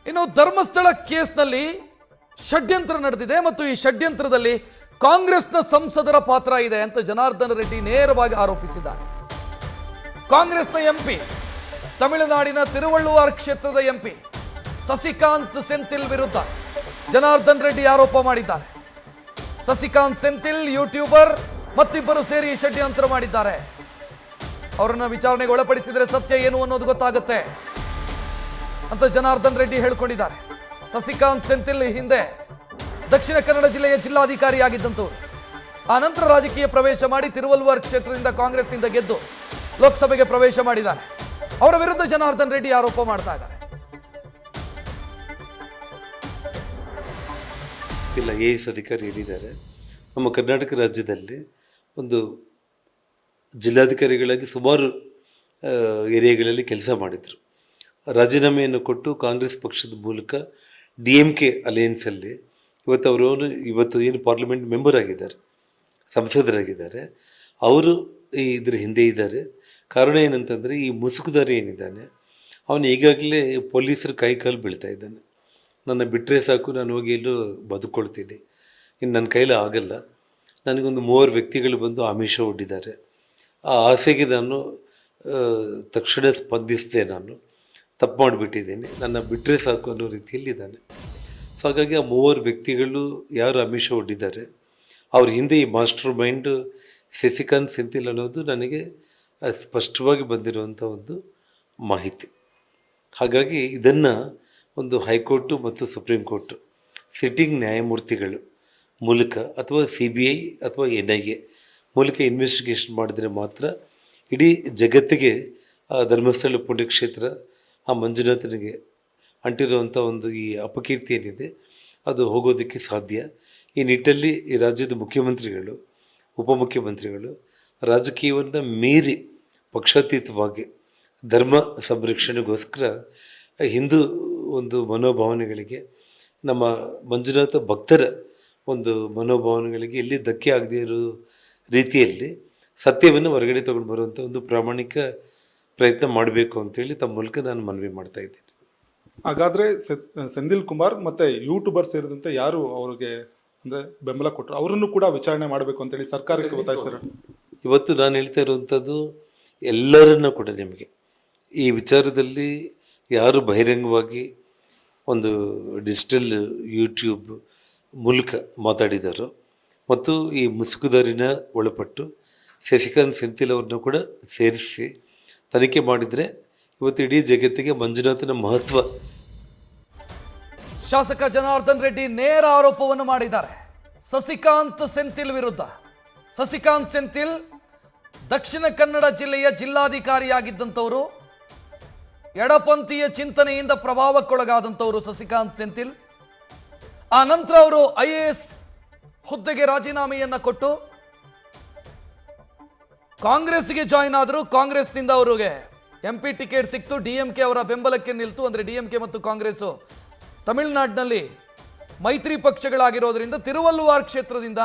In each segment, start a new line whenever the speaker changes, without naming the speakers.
ಇನ್ನು ಧರ್ಮಸ್ಥಳ ಕೇಸ್ನಲ್ಲಿ ಷಡ್ಯಂತ್ರ ನಡೆದಿದೆ ಮತ್ತು ಈ ಷಡ್ಯಂತ್ರದಲ್ಲಿ ಕಾಂಗ್ರೆಸ್ನ ಸಂಸದರ ಪಾತ್ರ ಇದೆ ಅಂತ ಜನಾರ್ದನ್ ರೆಡ್ಡಿ ನೇರವಾಗಿ ಆರೋಪಿಸಿದ್ದಾರೆ. ಕಾಂಗ್ರೆಸ್ನ ಎಂಪಿ, ತಮಿಳುನಾಡಿನ ತಿರುವಳ್ಳುವಾರ್ ಕ್ಷೇತ್ರದ ಎಂಪಿ ಸಸಿಕಾಂತ್ ಸೆಂಥಿಲ್ ವಿರುದ್ಧ ಜನಾರ್ದನ್ ರೆಡ್ಡಿ ಆರೋಪ ಮಾಡಿದ್ದಾರೆ. ಸಸಿಕಾಂತ್ ಸೆಂಥಿಲ್ ಯೂಟ್ಯೂಬರ್ ಮತ್ತಿಬ್ಬರು ಸೇರಿ ಷಡ್ಯಂತ್ರ ಮಾಡಿದ್ದಾರೆ. ಅವರನ್ನ ವಿಚಾರಣೆಗೆ ಒಳಪಡಿಸಿದರೆ ಸತ್ಯ ಏನು ಅನ್ನೋದು ಗೊತ್ತಾಗುತ್ತೆ ಅಂತ ಜನಾರ್ದನ್ ರೆಡ್ಡಿ ಹೇಳಿಕೊಂಡಿದ್ದಾರೆ. ಸಸಿಕಾಂತ್ ಸೆಂಥಿಲ್ ಹಿಂದೆ ದಕ್ಷಿಣ ಕನ್ನಡ ಜಿಲ್ಲೆಯ ಜಿಲ್ಲಾಧಿಕಾರಿಯಾಗಿದ್ದಂಥವ್ರು. ಆ ನಂತರ ರಾಜಕೀಯ ಪ್ರವೇಶ ಮಾಡಿ ತಿರುವಲ್ಲುವಾರ್ ಕ್ಷೇತ್ರದಿಂದ ಕಾಂಗ್ರೆಸ್ನಿಂದ ಗೆದ್ದು ಲೋಕಸಭೆಗೆ ಪ್ರವೇಶ ಮಾಡಿದ್ದಾರೆ. ಅವರ ವಿರುದ್ಧ ಜನಾರ್ದನ್ ರೆಡ್ಡಿ ಆರೋಪ ಮಾಡ್ತಾ ಇದ್ದಾರೆ.
ಇಲ್ಲ, AS ಅಧಿಕಾರಿ ಹೇಳಿದ್ದಾರೆ, ನಮ್ಮ ಕರ್ನಾಟಕ ರಾಜ್ಯದಲ್ಲಿ ಒಂದು ಜಿಲ್ಲಾಧಿಕಾರಿಗಳಾಗಿ ಸುಮಾರು ಏರಿಯಾಗಳಲ್ಲಿ ಕೆಲಸ ಮಾಡಿದರು. ರಾಜೀನಾಮೆಯನ್ನು ಕೊಟ್ಟು ಕಾಂಗ್ರೆಸ್ ಪಕ್ಷದ ಮೂಲಕ DMK ಅಲಯನ್ಸಲ್ಲಿ ಇವತ್ತು ಏನು ಪಾರ್ಲಿಮೆಂಟ್ ಮೆಂಬರ್ ಆಗಿದ್ದಾರೆ, ಸಂಸದರಾಗಿದ್ದಾರೆ, ಅವರು ಇದ್ರ ಹಿಂದೆ ಇದ್ದಾರೆ. ಕಾರಣ ಏನಂತಂದರೆ, ಈ ಮುಸುಕುದಾರಿ ಏನಿದ್ದಾನೆ ಅವನು ಈಗಾಗಲೇ ಪೊಲೀಸರ ಕೈಕಾಲು ಬೀಳ್ತಾ ಇದ್ದಾನೆ. ನನ್ನ ಬಿಟ್ಟರೆ ಸಾಕು, ನಾನು ಹೋಗಿ ಎಲ್ಲೂ ಬದುಕೊಳ್ತೀನಿ, ಇನ್ನು ನನ್ನ ಕೈಲಿ ಆಗಲ್ಲ. ನನಗೊಂದು 3 ವ್ಯಕ್ತಿಗಳು ಬಂದು ಆಮಿಷ ಒಡ್ಡಿದ್ದಾರೆ. ಆ ಆಸೆಗೆ ನಾನು ತಕ್ಷಣ ಸ್ಪಂದಿಸಿದೆ. ನಾನು ತಪ್ಪು ಮಾಡಿಬಿಟ್ಟಿದ್ದೀನಿ, ನನ್ನ ಬಿಟ್ಟರೆ ಸಾಕು ಅನ್ನೋ ರೀತಿಯಲ್ಲಿದ್ದಾನೆ. ಸೊ ಹಾಗಾಗಿ ಆ 3 ವ್ಯಕ್ತಿಗಳು ಯಾರು ಆಮಿಷ ಒಡ್ಡಿದ್ದಾರೆ, ಅವ್ರ ಹಿಂದೆ ಈ ಮಾಸ್ಟರ್ ಮೈಂಡ್ ಸಸಿಕಾಂತ್ ಸೆಂಥಿಲ್ ಅನ್ನೋದು ನನಗೆ ಸ್ಪಷ್ಟವಾಗಿ ಬಂದಿರುವಂಥ ಒಂದು ಮಾಹಿತಿ. ಹಾಗಾಗಿ ಇದನ್ನು ಒಂದು ಹೈಕೋರ್ಟು ಮತ್ತು ಸುಪ್ರೀಂ ಕೋರ್ಟು ಸಿಟ್ಟಿಂಗ್ ನ್ಯಾಯಮೂರ್ತಿಗಳು ಮೂಲಕ ಅಥವಾ CBI ಅಥವಾ NIA ಮೂಲಕ ಇನ್ವೆಸ್ಟಿಗೇಷನ್ ಮಾಡಿದರೆ ಮಾತ್ರ ಇಡೀ ಜಗತ್ತಿಗೆ ಆ ಧರ್ಮಸ್ಥಳ ಪುಣ್ಯಕ್ಷೇತ್ರ, ಆ ಮಂಜುನಾಥನಿಗೆ ಅಂಟಿರುವಂಥ ಒಂದು ಈ ಅಪಕೀರ್ತಿ ಏನಿದೆ ಅದು ಹೋಗೋದಕ್ಕೆ ಸಾಧ್ಯ. ಈ ನಿಟ್ಟಲ್ಲಿ ಈ ರಾಜ್ಯದ ಮುಖ್ಯಮಂತ್ರಿಗಳು, ಉಪಮುಖ್ಯಮಂತ್ರಿಗಳು ರಾಜಕೀಯವನ್ನು ಮೀರಿ ಪಕ್ಷಾತೀತವಾಗಿ ಧರ್ಮ ಸಂರಕ್ಷಣೆಗೋಸ್ಕರ ಹಿಂದೂ ಒಂದು ಮನೋಭಾವನೆಗಳಿಗೆ, ನಮ್ಮ ಮಂಜುನಾಥ ಭಕ್ತರ ಒಂದು ಮನೋಭಾವನೆಗಳಿಗೆ ಎಲ್ಲಿ ಧಕ್ಕೆ ಆಗದೇ ಇರೋ ರೀತಿಯಲ್ಲಿ ಸತ್ಯವನ್ನು ಹೊರಗಡೆ ತೊಗೊಂಡು ಬರುವಂಥ ಒಂದು ಪ್ರಾಮಾಣಿಕ ಪ್ರಯತ್ನ ಮಾಡಬೇಕು ಅಂತೇಳಿ ತಮ್ಮ ಮೂಲಕ ನಾನು ಮನವಿ ಮಾಡ್ತಾ ಇದ್ದೀನಿ.
ಹಾಗಾದರೆ ಸೆಂಥಿಲ್ ಕುಮಾರ್ ಮತ್ತು ಯೂಟ್ಯೂಬರ್ ಸೇರಿದಂತೆ ಯಾರು ಅವ್ರಿಗೆ ಅಂದರೆ ಬೆಂಬಲ ಕೊಟ್ಟರು ಅವರನ್ನು ಕೂಡ ವಿಚಾರಣೆ ಮಾಡಬೇಕು ಅಂತೇಳಿ ಸರ್ಕಾರಕ್ಕೆ ಒತ್ತಾಯಿಸ್ತಾರೆ.
ಇವತ್ತು ನಾನು ಹೇಳ್ತಾ ಇರುವಂಥದ್ದು ಎಲ್ಲರನ್ನ ಕೂಡ ನಿಮಗೆ ಈ ವಿಚಾರದಲ್ಲಿ ಯಾರು ಬಹಿರಂಗವಾಗಿ ಒಂದು ಡಿಜಿಟಲ್ ಯೂಟ್ಯೂಬ್ ಮೂಲಕ ಮಾತಾಡಿದಾರೋ ಮತ್ತು ಈ ಮುಸುಕುದಾರಿನ ಒಳಪಟ್ಟು ಸಸಿಕಾಂತ್ ಸೆಂಥಿಲ್ ಅವ್ರನ್ನ ಕೂಡ ಸೇರಿಸಿ ತನಿಖೆ ಮಾಡಿದರೆ ಇವತ್ತು ಇಡೀ ಜಗತ್ತಿಗೆ ಮಂಜುನಾಥನ ಮಹತ್ವ.
ಶಾಸಕ ಜನಾರ್ದನ್ ರೆಡ್ಡಿ ನೇರ ಆರೋಪವನ್ನು ಮಾಡಿದ್ದಾರೆ ಸಸಿಕಾಂತ್ ಸೆಂಥಿಲ್ ವಿರುದ್ಧ. ಸಸಿಕಾಂತ್ ಸೆಂಥಿಲ್ ದಕ್ಷಿಣ ಕನ್ನಡ ಜಿಲ್ಲೆಯ ಜಿಲ್ಲಾಧಿಕಾರಿಯಾಗಿದ್ದಂಥವರು, ಎಡಪಂಥೀಯ ಚಿಂತನೆಯಿಂದ ಪ್ರಭಾವಕ್ಕೊಳಗಾದಂಥವರು ಸಸಿಕಾಂತ್ ಸೆಂಥಿಲ್. ಆ ನಂತರ ಅವರು IAS ಹುದ್ದೆಗೆ ರಾಜೀನಾಮೆಯನ್ನು ಕೊಟ್ಟು ಕಾಂಗ್ರೆಸ್ಗೆ ಜಾಯಿನ್ ಆದರು. ಕಾಂಗ್ರೆಸ್ನಿಂದ ಅವರಿಗೆ MP ಟಿಕೆಟ್ ಸಿಕ್ತು. DMK ಅವರ ಬೆಂಬಲಕ್ಕೆ ನಿಲ್ತು. ಅಂದರೆ DMK ಮತ್ತು ಕಾಂಗ್ರೆಸ್ಸು ತಮಿಳುನಾಡಿನಲ್ಲಿ ಮೈತ್ರಿ ಪಕ್ಷಗಳಾಗಿರೋದ್ರಿಂದ ತಿರುವಲ್ಲುವಾರ್ ಕ್ಷೇತ್ರದಿಂದ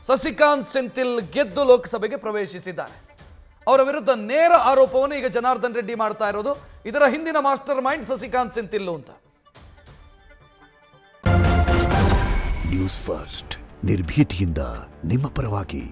ಸಸಿಕಾಂತ್ ಸೆಂಥಿಲ್ ಗೆದ್ದು ಲೋಕಸಭೆಗೆ ಪ್ರವೇಶಿಸಿದ್ದಾರೆ. ಅವರ ವಿರುದ್ಧ ನೇರ ಆರೋಪವನ್ನು ಈಗ ಜನಾರ್ದನ್ ರೆಡ್ಡಿ ಮಾಡ್ತಾ ಇರೋದು, ಇದರ ಹಿಂದಿನ ಮಾಸ್ಟರ್ ಮೈಂಡ್ ಸಸಿಕಾಂತ್ ಸೆಂಥಿಲ್ ಅಂತ.
ನ್ಯೂಸ್ ಫಸ್ಟ್, ನಿರ್ಭೀತಿಯಿಂದ ನಿಮ್ಮ ಪರವಾಗಿ.